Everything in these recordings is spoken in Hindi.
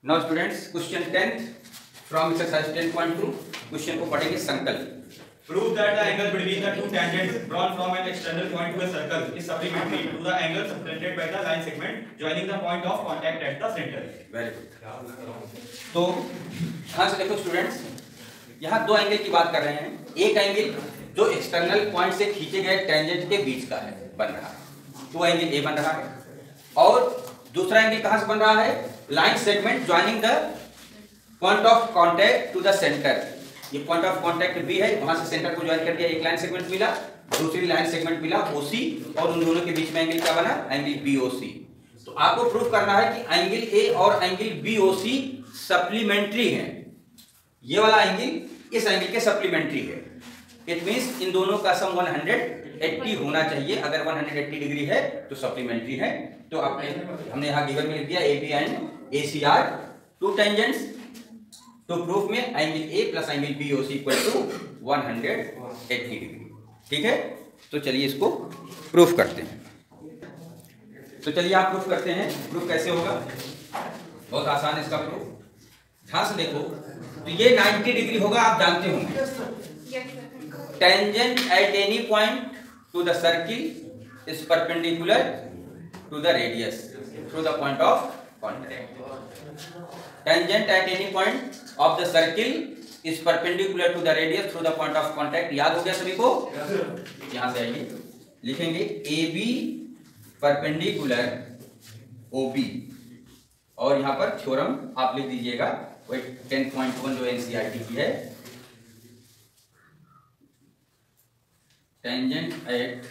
Now students question 10 from exercise 10.2 question को पढ़ेंगे संकल्प। Prove that the angle between the two tangents drawn from an external point to a circle is supplementary to the angle subtended by the line segment joining the point of contact at the center. Very good. तो ध्यान से देखो स्टूडेंट्स, यहाँ दो एंगल की बात कर रहे हैं। एक एंगल जो एक्सटर्नल पॉइंट से खींचे गए टेंजेंट के बीच का है, बन रहा है, तो एंगल ए बन रहा है। और दूसरा एंगल कहां से बन रहा है? Line segment joining the point of contact to the centre. ये पॉइंट ऑफ कांटेक्ट बी है, वहां से सेंटर को ज्वाइन कर दिया, एक लाइन सेगमेंट मिला, दूसरी लाइन सेगमेंट मिला ओसी, और उन दोनों के बीच में एंगल क्या बना? Angle BOC. तो आपको प्रूव करना है कि एंगल ए और एंगल बीओसी सप्लीमेंट्री हैं। ये वाला एंगल इस एंगल के सप्लीमेंट्री है। इट मींस इन दोनों का सम 180 होना चाहिए। अगर 180 डिग्री है तो सप्लीमेंट्री है। तो हमने यहाँ गिवन में लिख दिया A B and A C are two tangents. तो प्रूफ में angle A plus angle B O C equal to 180 degree. ठीक है, तो चलिए इसको प्रूफ करते हैं। तो चलिए आप प्रूफ करते हैं। प्रूफ कैसे होगा? बहुत आसान है इसका प्रूफ। ध्यान से देखो, तो ये 90 डिग्री होगा, आप जानते होंगे। Tangent at any point to the circle is perpendicular to the radius through the point of contact. Tangent at any point of the circle is perpendicular to the radius through the point of contact. याद हो गया सभी को? यहां से आइए, लिखेंगे A B perpendicular O B, और यहां पर थ्योरम आप लिख दीजिएगा, वही 10.1 जो एनसीईआरटी की है। Tangent at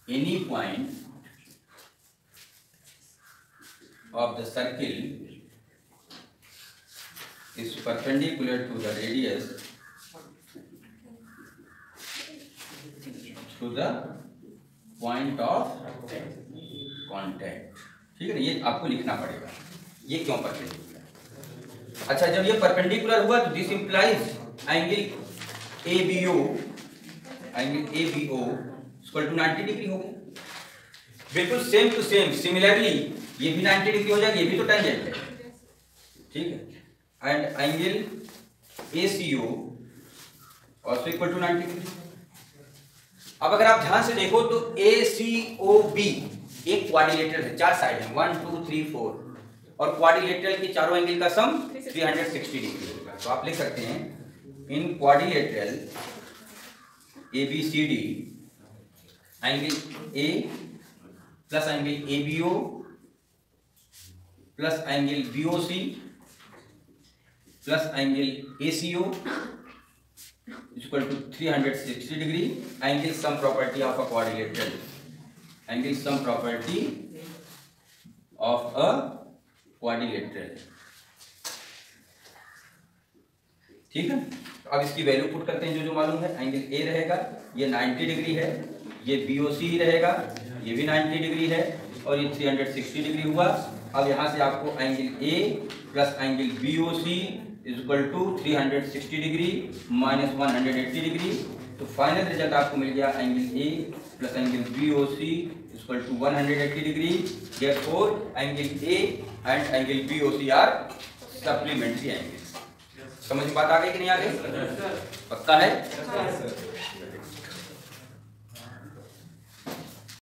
any point of the circle is perpendicular to the radius to the point of contact। ठीक है ना, ये आपको लिखना पड़ेगा, ये क्यों परपेंडिकुलर। अच्छा, जब ये परपेंडिकुलर हुआ तो this implies angle A B O, angle A B O equal to 90 degree हो गया। बिल्कुल सेम टू सेम, सिमिलरली ये भी 90 डिग्री हो जाएगी, ये भी तो टेंजेंट है। ठीक है, and angle ACO also equal to 90 degree. अब अगर आप ध्यान से देखो तो ACOB एक क्वाड्रिलेटरल है, चार साइड है, 1 2 3 4, और क्वाड्रिलेटरल के चारों एंगल का सम 360 डिग्री होगा। तो आप लिख सकते हैं in quadrilateral ABCD angle A plus angle ABO plus angle BOC plus angle ACO equal to 360 degree. Angle sum property of a quadrilateral, angle sum property of a quadrilateral. ठीक है, तो अब इसकी वैल्यू पुट करते हैं। जो मालूम है, एंगल ए रहेगा, ये 90 डिग्री है, ये BOC रहेगा, ये भी 90 डिग्री है, और ये 360 डिग्री हुआ। अब यहां से आपको angle A plus angle BOC is equal to 360 degree minus 180 degree. तो फाइनल रिजल्ट आपको मिल गया angle A plus angle BOC is equal to 180 degree. Therefore angle A and angle BOC are supplementary angle. समझ में बात आ गई कि नहीं आ गई? पक्का है?